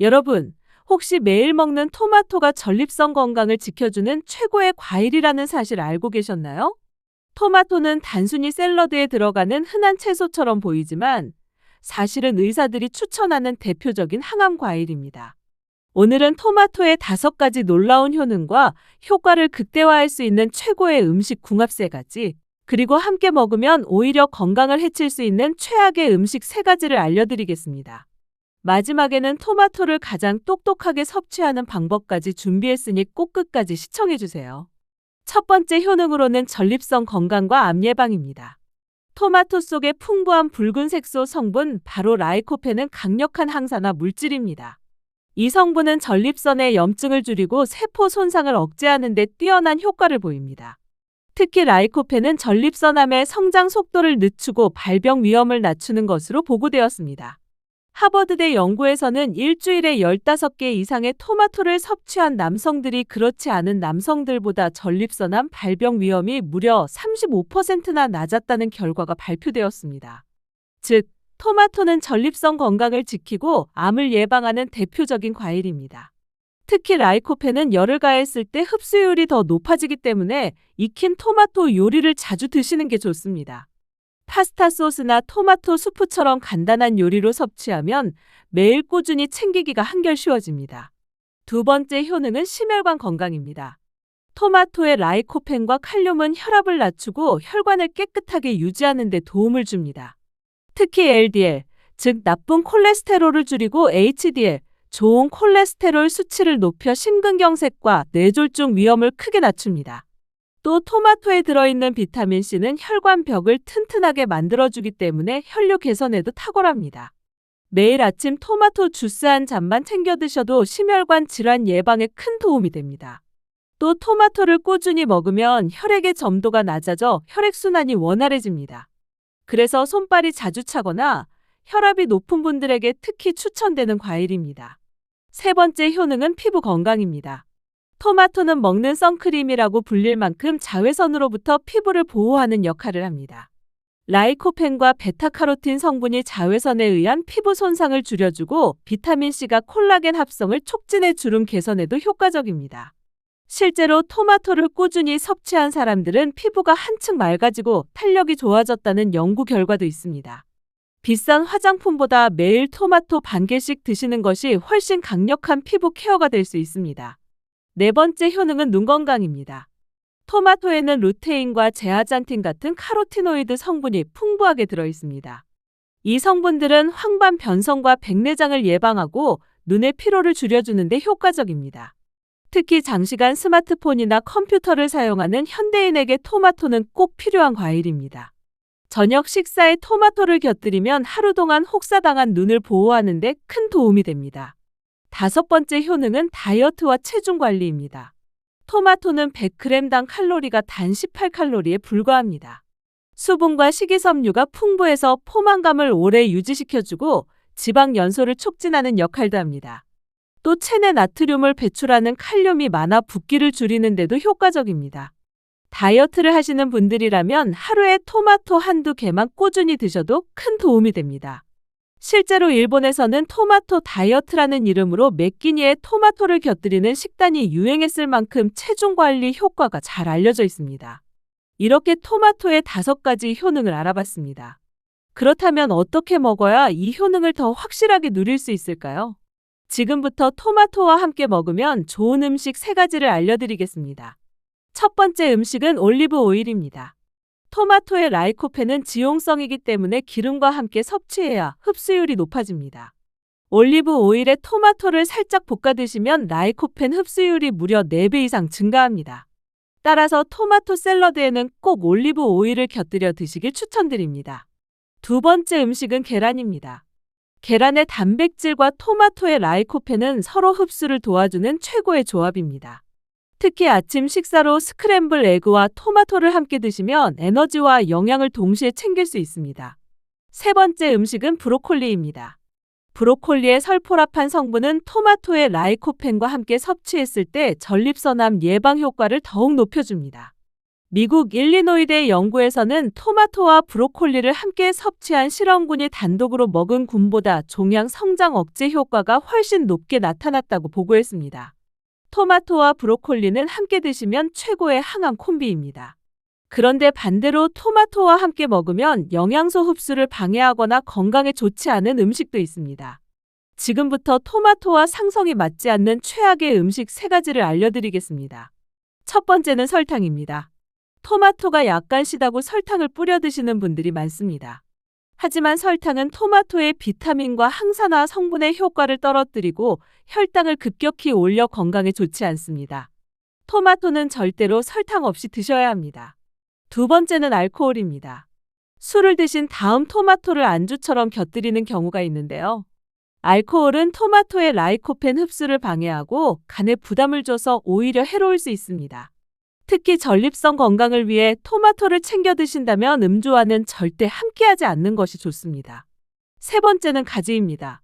여러분, 혹시 매일 먹는 토마토가 전립선 건강을 지켜주는 최고의 과일이라는 사실 알고 계셨나요? 토마토는 단순히 샐러드에 들어가는 흔한 채소처럼 보이지만 사실은 의사들이 추천하는 대표적인 항암 과일입니다. 오늘은 토마토의 5가지 놀라운 효능과 효과를 극대화할 수 있는 최고의 음식 궁합 3가지, 그리고 함께 먹으면 오히려 건강을 해칠 수 있는 최악의 음식 3가지를 알려드리겠습니다. 마지막에는 토마토를 가장 똑똑하게 섭취하는 방법까지 준비했으니 꼭 끝까지 시청해주세요. 첫 번째 효능으로는 전립선 건강과 암 예방입니다. 토마토 속의 풍부한 붉은 색소 성분, 바로 라이코펜은 강력한 항산화 물질입니다. 이 성분은 전립선의 염증을 줄이고 세포 손상을 억제하는 데 뛰어난 효과를 보입니다. 특히 라이코펜은 전립선암의 성장 속도를 늦추고 발병 위험을 낮추는 것으로 보고되었습니다. 하버드대 연구에서는 일주일에 15개 이상의 토마토를 섭취한 남성들이 그렇지 않은 남성들보다 전립선암 발병 위험이 무려 35%나 낮았다는 결과가 발표되었습니다. 즉, 토마토는 전립선 건강을 지키고 암을 예방하는 대표적인 과일입니다. 특히 라이코펜은 열을 가했을 때 흡수율이 더 높아지기 때문에 익힌 토마토 요리를 자주 드시는 게 좋습니다. 파스타 소스나 토마토 수프처럼 간단한 요리로 섭취하면 매일 꾸준히 챙기기가 한결 쉬워집니다. 두 번째 효능은 심혈관 건강입니다. 토마토의 라이코펜과 칼륨은 혈압을 낮추고 혈관을 깨끗하게 유지하는 데 도움을 줍니다. 특히 LDL, 즉 나쁜 콜레스테롤을 줄이고 HDL, 좋은 콜레스테롤 수치를 높여 심근경색과 뇌졸중 위험을 크게 낮춥니다. 또 토마토에 들어있는 비타민C는 혈관벽을 튼튼하게 만들어주기 때문에 혈류 개선에도 탁월합니다. 매일 아침 토마토 주스 한 잔만 챙겨 드셔도 심혈관 질환 예방에 큰 도움이 됩니다. 또 토마토를 꾸준히 먹으면 혈액의 점도가 낮아져 혈액순환이 원활해집니다. 그래서 손발이 자주 차거나 혈압이 높은 분들에게 특히 추천되는 과일입니다. 세 번째 효능은 피부 건강입니다. 토마토는 먹는 선크림이라고 불릴 만큼 자외선으로부터 피부를 보호하는 역할을 합니다. 라이코펜과 베타카로틴 성분이 자외선에 의한 피부 손상을 줄여주고 비타민C가 콜라겐 합성을 촉진해 주름 개선에도 효과적입니다. 실제로 토마토를 꾸준히 섭취한 사람들은 피부가 한층 맑아지고 탄력이 좋아졌다는 연구 결과도 있습니다. 비싼 화장품보다 매일 토마토 반 개씩 드시는 것이 훨씬 강력한 피부 케어가 될 수 있습니다. 네 번째 효능은 눈 건강입니다. 토마토에는 루테인과 제아잔틴 같은 카로티노이드 성분이 풍부하게 들어있습니다. 이 성분들은 황반 변성과 백내장을 예방하고 눈의 피로를 줄여주는 데 효과적입니다. 특히 장시간 스마트폰이나 컴퓨터를 사용하는 현대인에게 토마토는 꼭 필요한 과일입니다. 저녁 식사에 토마토를 곁들이면 하루 동안 혹사당한 눈을 보호하는 데 큰 도움이 됩니다. 다섯 번째 효능은 다이어트와 체중 관리입니다. 토마토는 100g당 칼로리가 단 18칼로리에 불과합니다. 수분과 식이섬유가 풍부해서 포만감을 오래 유지시켜주고 지방 연소를 촉진하는 역할도 합니다. 또 체내 나트륨을 배출하는 칼륨이 많아 붓기를 줄이는 데도 효과적입니다. 다이어트를 하시는 분들이라면 하루에 토마토 한두 개만 꾸준히 드셔도 큰 도움이 됩니다. 실제로 일본에서는 토마토 다이어트라는 이름으로 몇 끼니에 토마토를 곁들이는 식단이 유행했을 만큼 체중 관리 효과가 잘 알려져 있습니다. 이렇게 토마토의 5가지 효능을 알아봤습니다. 그렇다면 어떻게 먹어야 이 효능을 더 확실하게 누릴 수 있을까요? 지금부터 토마토와 함께 먹으면 좋은 음식 3가지를 알려드리겠습니다. 첫 번째 음식은 올리브 오일입니다. 토마토의 라이코펜은 지용성이기 때문에 기름과 함께 섭취해야 흡수율이 높아집니다. 올리브 오일에 토마토를 살짝 볶아 드시면 라이코펜 흡수율이 무려 4배 이상 증가합니다. 따라서 토마토 샐러드에는 꼭 올리브 오일을 곁들여 드시길 추천드립니다. 두 번째 음식은 계란입니다. 계란의 단백질과 토마토의 라이코펜은 서로 흡수를 도와주는 최고의 조합입니다. 특히 아침 식사로 스크램블 에그와 토마토를 함께 드시면 에너지와 영양을 동시에 챙길 수 있습니다. 세 번째 음식은 브로콜리입니다. 브로콜리의 설포라판 성분은 토마토의 라이코펜과 함께 섭취했을 때 전립선암 예방 효과를 더욱 높여줍니다. 미국 일리노이대 연구에서는 토마토와 브로콜리를 함께 섭취한 실험군이 단독으로 먹은 군보다 종양 성장 억제 효과가 훨씬 높게 나타났다고 보고했습니다. 토마토와 브로콜리는 함께 드시면 최고의 항암 콤비입니다. 그런데 반대로 토마토와 함께 먹으면 영양소 흡수를 방해하거나 건강에 좋지 않은 음식도 있습니다. 지금부터 토마토와 상성이 맞지 않는 최악의 음식 3가지를 알려드리겠습니다. 첫 번째는 설탕입니다. 토마토가 약간 시다고 설탕을 뿌려 드시는 분들이 많습니다. 하지만 설탕은 토마토의 비타민과 항산화 성분의 효과를 떨어뜨리고 혈당을 급격히 올려 건강에 좋지 않습니다. 토마토는 절대로 설탕 없이 드셔야 합니다. 두 번째는 알코올입니다. 술을 드신 다음 토마토를 안주처럼 곁들이는 경우가 있는데요. 알코올은 토마토의 라이코펜 흡수를 방해하고 간에 부담을 줘서 오히려 해로울 수 있습니다. 특히 전립선 건강을 위해 토마토를 챙겨 드신다면 음주와는 절대 함께하지 않는 것이 좋습니다. 세 번째는 가지입니다.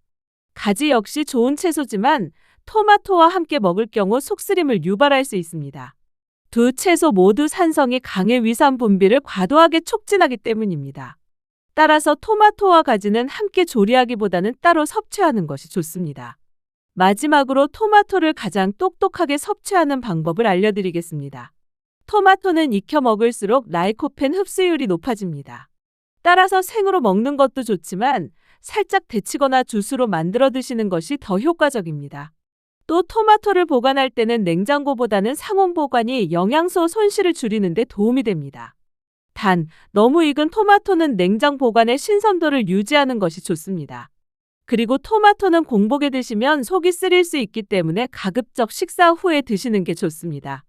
가지 역시 좋은 채소지만 토마토와 함께 먹을 경우 속쓰림을 유발할 수 있습니다. 두 채소 모두 산성이 강해 위산 분비를 과도하게 촉진하기 때문입니다. 따라서 토마토와 가지는 함께 조리하기보다는 따로 섭취하는 것이 좋습니다. 마지막으로 토마토를 가장 똑똑하게 섭취하는 방법을 알려드리겠습니다. 토마토는 익혀 먹을수록 라이코펜 흡수율이 높아집니다. 따라서 생으로 먹는 것도 좋지만 살짝 데치거나 주스로 만들어 드시는 것이 더 효과적입니다. 또 토마토를 보관할 때는 냉장고보다는 상온 보관이 영양소 손실을 줄이는 데 도움이 됩니다. 단, 너무 익은 토마토는 냉장 보관의 신선도를 유지하는 것이 좋습니다. 그리고 토마토는 공복에 드시면 속이 쓰릴 수 있기 때문에 가급적 식사 후에 드시는 게 좋습니다.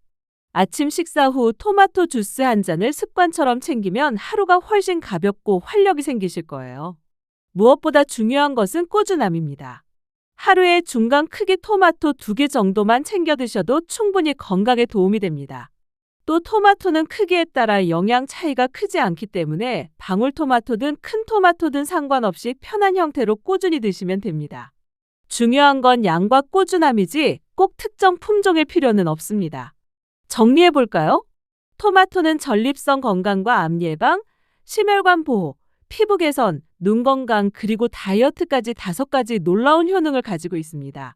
아침 식사 후 토마토 주스 한 잔을 습관처럼 챙기면 하루가 훨씬 가볍고 활력이 생기실 거예요. 무엇보다 중요한 것은 꾸준함입니다. 하루에 중간 크기 토마토 2개 정도만 챙겨 드셔도 충분히 건강에 도움이 됩니다. 또 토마토는 크기에 따라 영양 차이가 크지 않기 때문에 방울토마토든 큰 토마토든 상관없이 편한 형태로 꾸준히 드시면 됩니다. 중요한 건 양과 꾸준함이지 꼭 특정 품종일 필요는 없습니다. 정리해 볼까요? 토마토는 전립선 건강과 암 예방, 심혈관 보호, 피부 개선, 눈 건강 그리고 다이어트까지 5가지 놀라운 효능을 가지고 있습니다.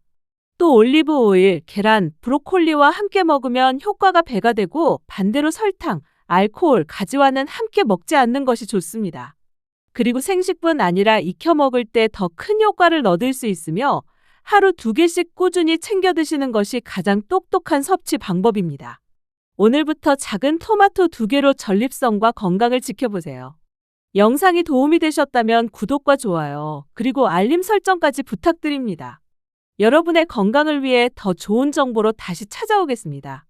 또 올리브 오일, 계란, 브로콜리와 함께 먹으면 효과가 배가 되고 반대로 설탕, 알코올, 가지와는 함께 먹지 않는 것이 좋습니다. 그리고 생식뿐 아니라 익혀 먹을 때 더 큰 효과를 얻을 수 있으며 하루 2개씩 꾸준히 챙겨 드시는 것이 가장 똑똑한 섭취 방법입니다. 오늘부터 작은 토마토 2개로 전립선과 건강을 지켜보세요. 영상이 도움이 되셨다면 구독과 좋아요, 그리고 알림 설정까지 부탁드립니다. 여러분의 건강을 위해 더 좋은 정보로 다시 찾아오겠습니다.